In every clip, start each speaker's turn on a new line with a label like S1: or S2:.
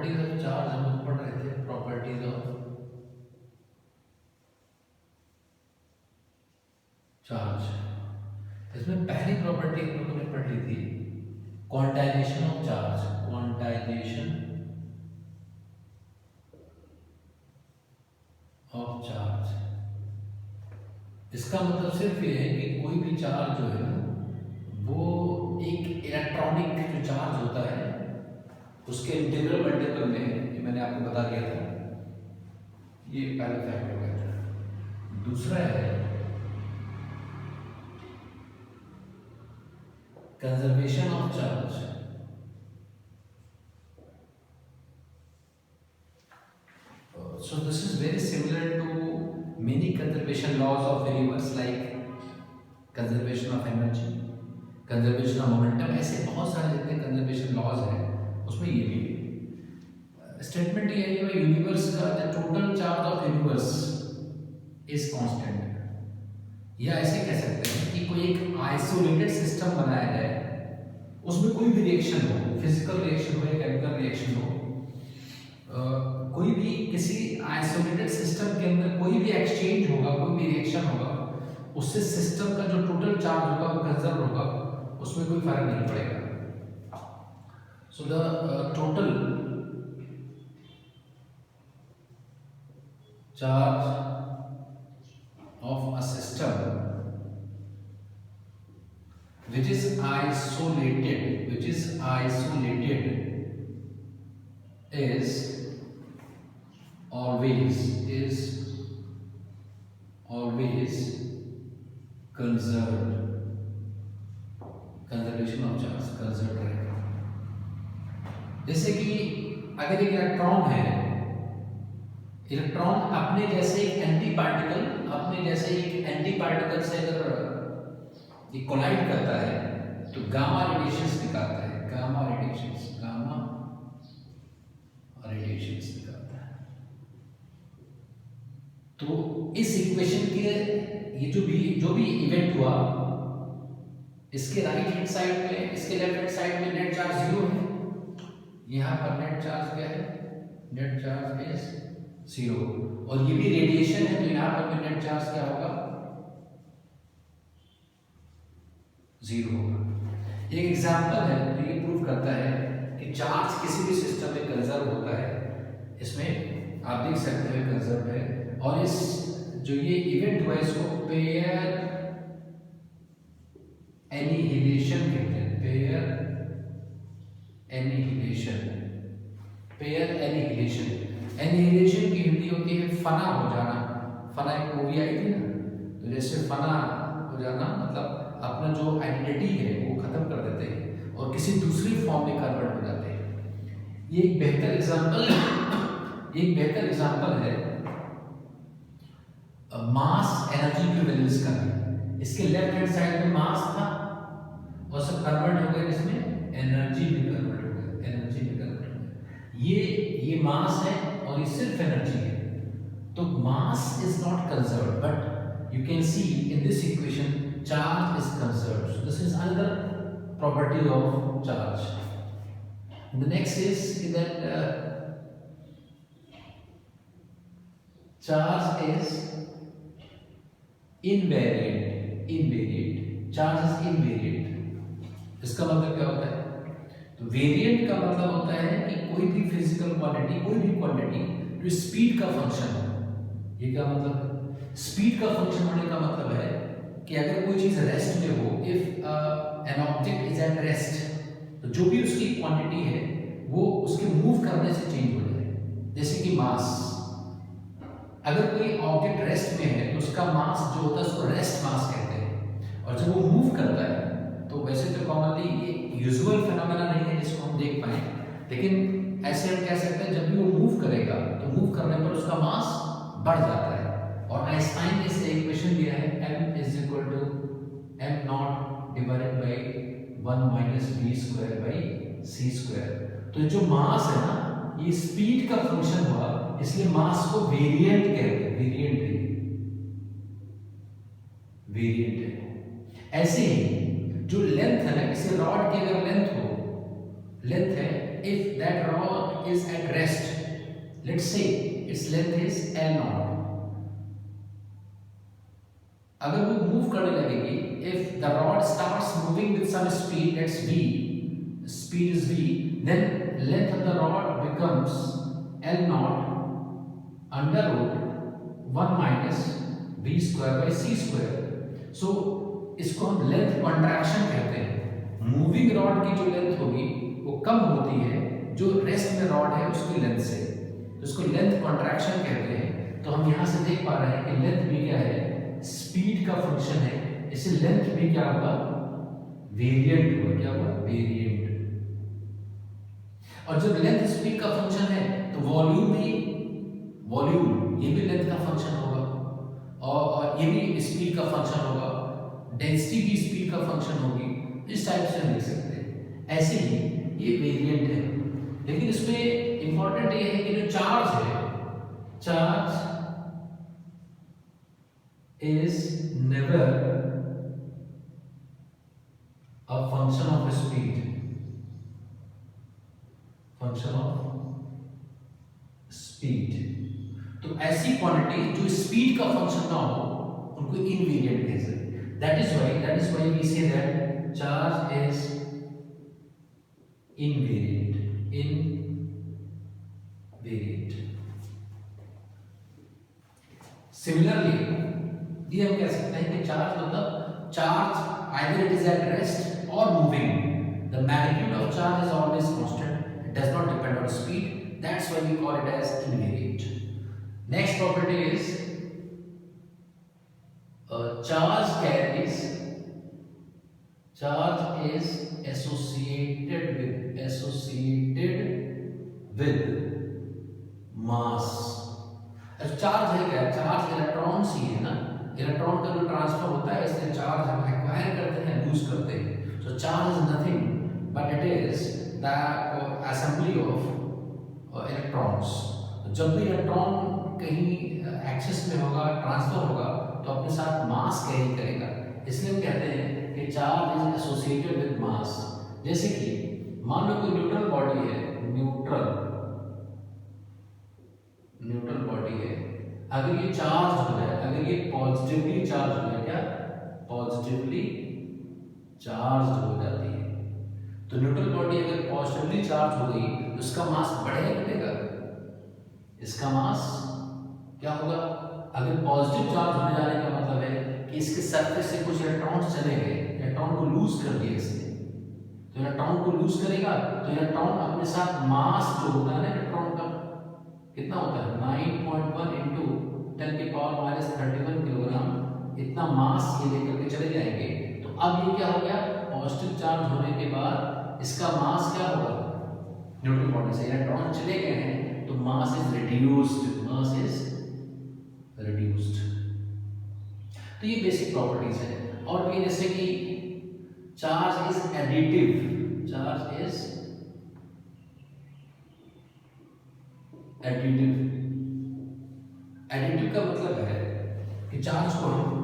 S1: Properties of charge हम लोग पढ़ रहे थे, प्रॉपर्टीज ऑफ चार्ज। इसमें पहली प्रॉपर्टी हम लोगों ने पढ़ ली थी quantization of charge. Quantization of charge, इसका मतलब सिर्फ ये है कि कोई भी चार्ज जो है ना, वो एक इलेक्ट्रॉनिक जो चार्ज होता है उसके इंटीग्रल मल्टीपल में, ये मैंने आपको बता दिया था, ये पहला फैक्ट हो गया था। दूसरा है conservation of charge. So this is very similar to many conservation laws of universe like conservation of energy, conservation of momentum। ऐसे बहुत सारे जितने कंजर्वेशन लॉज हैं उसमें ये भी स्टेटमेंट ये है कि यूनिवर्स का the total charge of universe is constant. या ऐसे कह सकते हैं कि कोई एक आइसोलेटेड सिस्टम बनाया जाए, उसमें कोई भी रिएक्शन हो, फिजिकल रिएक्शन हो या केमिकल रिएक्शन हो, कोई भी किसी आइसोलेटेड सिस्टम के अंदर कोई भी एक्सचेंज होगा, कोई भी रिएक्शन होगा, उससे सिस्टम का जो टोटल चार्ज होगा वो कंजर्व होगा, उसमें कोई फर्क नहीं पड़ेगा। So the total charge of a system which is isolated is always conserved। Conservation of charge conserve रहेगा। जैसे कि अगर एक इलेक्ट्रॉन है, इलेक्ट्रॉन अपने जैसे एक एंटी पार्टिकल से अगर ये कोलाइड करता है तो गामा रेडिएशंस निकालता है, गामा रेडिएशंस निकालता है। तो इस इक्वेशन के ये जो भी इवेंट हुआ, इसके राइट हैंड साइड में, इसके लेफ्ट हैंड साइड में नेट चार्ज 0 है, यहाँ पर नेट चार्ज क्या है, नेट चार्ज इज 0, और ये भी रेडिएशन है तो यहाँ पर भी नेट चार्ज क्या होगा, 0 होगा। एक एग्जाम्पल है तो ये प्रूव करता है कि चार्ज किसी भी सिस्टम में कंजर्व होता है। इसमें आप देख सकते हैं कंजर्व है, और इस जो ये इवेंट हुआ इसको पेयर एनिहिलेशन कहते हैं। एनिहिलेशन की हिंदी होती है फना हो जाना। फना एक मूवी आई थी ना, तो जैसे फना हो जाना मतलब अपना जो आइडेंटिटी है वो खत्म कर देते हैं और किसी दूसरी फॉर्म में कन्वर्ट हो जाते हैं। ये एक बेहतर एग्जांपल है मास एनर्जी इक्विवेलेंस का भी। इसके लेफ्ट हैंड साइड में मास था और सब कन्वर्ट हो गए, इसमें एनर्जी में कन्वर्ट हो गए। ये मास है और ये सिर्फ एनर्जी है। तो mass is not conserved, but you can see in this equation charge is conserved. So this is another property of charge. And the next is that charge is invariant. Charge is invariant. इसका मतलब क्या होता है? तो variant का मतलब होता है कि कोई भी फिजिकल क्वांटिटी जो स्पीड का फंक्शन है। ये क्या मतलब है? स्पीड का फंक्शन होने का मतलब है कि अगर कोई चीज रेस्ट में हो, if an object is at rest, तो जो भी उसकी क्वांटिटी है वो उसके मूव करने से चेंज हो जाए। जैसे कि मास, अगर कोई ऑब्जेक्ट रेस्ट में है तो उसका मास जो होता है उसको रेस्ट मास कहते हैं, और जब वो मूव करता है तो वैसे तो कॉमनली ये यूजुअल फिनोमेना नहीं है जिसको हम देख पाए, लेकिन ऐसे हम कह सकते हैं जब भी वो मूव करेगा तो मूव करने पर उसका मास बढ़ जाता है। और आइंस्टाइन ने इसे इक्वेशन दिया है m is equal to m0 divided by 1 minus v square by c square। तो जो मास है ना, ये स्पीड का फंक्शन हुआ, इसलिए मास को वेरिएंट कहते हैं। वेरिएंट है। ऐसे ही जो लेंथ है ना, किसी रॉड की अगर लेंथ है if that rod is at rest, let's say its length is L naught, अगर वो मूव करने लगेगी, if the rod starts moving with some speed, let's v, speed is v, then length of the rod becomes L naught under root 1 minus v square by c square. So इसको हम length contraction कहते हैं। Moving rod की जो length होगी वो कम होती है जो रेस्ट में रॉड है उसकी लेंथ से, तो इसको लेंथ कॉन्ट्रैक्शन कहते हैं। तो हम यहाँ से देख पा रहे हैं कि लेंथ भी क्या है, स्पीड का फंक्शन है, इसे लेंथ भी क्या होगा, वेरिएंट हुआ, क्या हुआ, वेरिएंट। और जब लेंथ स्पीड का फंक्शन है तो वॉल्यूम भी, वॉल्यूम ये भी लेंथ का फंक्शन होगा, और ये भी स्पीड का फंक्शन होगा, डेंसिटी भी स्पीड का फंक्शन होगी। इस टाइप से हम लिख सकते हैं। ऐसे ही ये वेरिएंट है, लेकिन इसमें इंपॉर्टेंट ये है कि जो चार्ज है, charge is never a function of speed, function of speed। तो ऐसी क्वांटिटी जो स्पीड का फंक्शन ना हो उनको इनवेरिएंट कह सकते हैं। that is why we say that charge is invariant, similarly ये हम कह सकते हैं कि चार्ज मतलब charge either it is at rest or moving, the magnitude of charge is always constant, it does not depend on speed, that's why we call it as invariant। next property is charge is associated with mass। अब charge है क्या, charge electron ही है ना, electron का जो transfer होता है इसलिए चार्ज हम एक्वायर करते हैं, लूज करते हैं। So charge is nothing but it is the assembly of electrons. जब भी इलेक्ट्रॉन कहीं एक्सेस में होगा, ट्रांसफर होगा, तो अपने साथ मास कैरी करेगा, इसलिए हम कहते हैं कि charge is associated with mass. जैसे कि मान लो कोई न्यूट्रल बॉडी है, न्यूट्रल बॉडी है, अगर ये चार्ज हो जाए, अगर ये पॉजिटिवली चार्ज हो जाए, क्या पॉजिटिवली चार्ज हो जाती है, तो न्यूट्रल बॉडी अगर पॉजिटिवली चार्ज हो गई तो इसका मास बढ़ेगा घटेगा, इसका मास क्या होगा, अगर पॉजिटिव चार्ज होने जाने का मतलब है कि इसके सरफेस से कुछ इलेक्ट्रॉन्स चले गए, इलेक्ट्रॉन को लूज कर दिया इसने, तो इलेक्ट्रॉन को लूज करेगा तो इलेक्ट्रॉन अपने साथ मास जो होता है ना इलेक्ट्रॉन का कितना होता है 9.1 इंटू 10⁻31 किलोग्राम, इतना मास ये लेकर के चले जाएंगे। तो अब ये क्या हो गया, पॉजिटिव चार्ज होने के बाद इसका मास क्या होगा, न्यूट्रल बॉडी से इलेक्ट्रॉन चले गए हैं तो mass is reduced, mass is reduced. तो ये बेसिक प्रॉपर्टीज है। और भी जैसे कि charge is additive, charge is additive, additive का मतलब है कि चार्ज को हम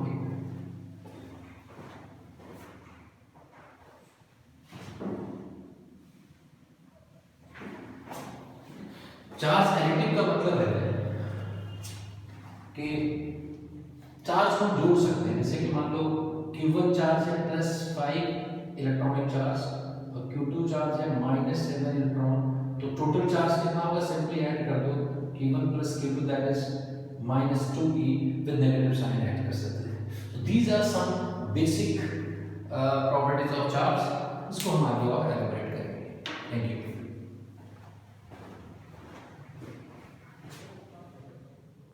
S1: चार्ज एडिटिव का मतलब है कि चार्ज को जोड़ सकते हैं। जैसे कि मान लो Q1 चार्ज है +5 इलेक्ट्रॉनिक चार्ज और Q2 चार्ज है -7 इलेक्ट्रॉन, तो टोटल चार्ज कितना होगा, सिंपली ऐड कर दो Q1 + Q2 that is -2e with negative sign add कर सकते हैं। तो these are some basic properties of charge, इसको हम आगे और एलैबोरेट करेंगे। Thank you.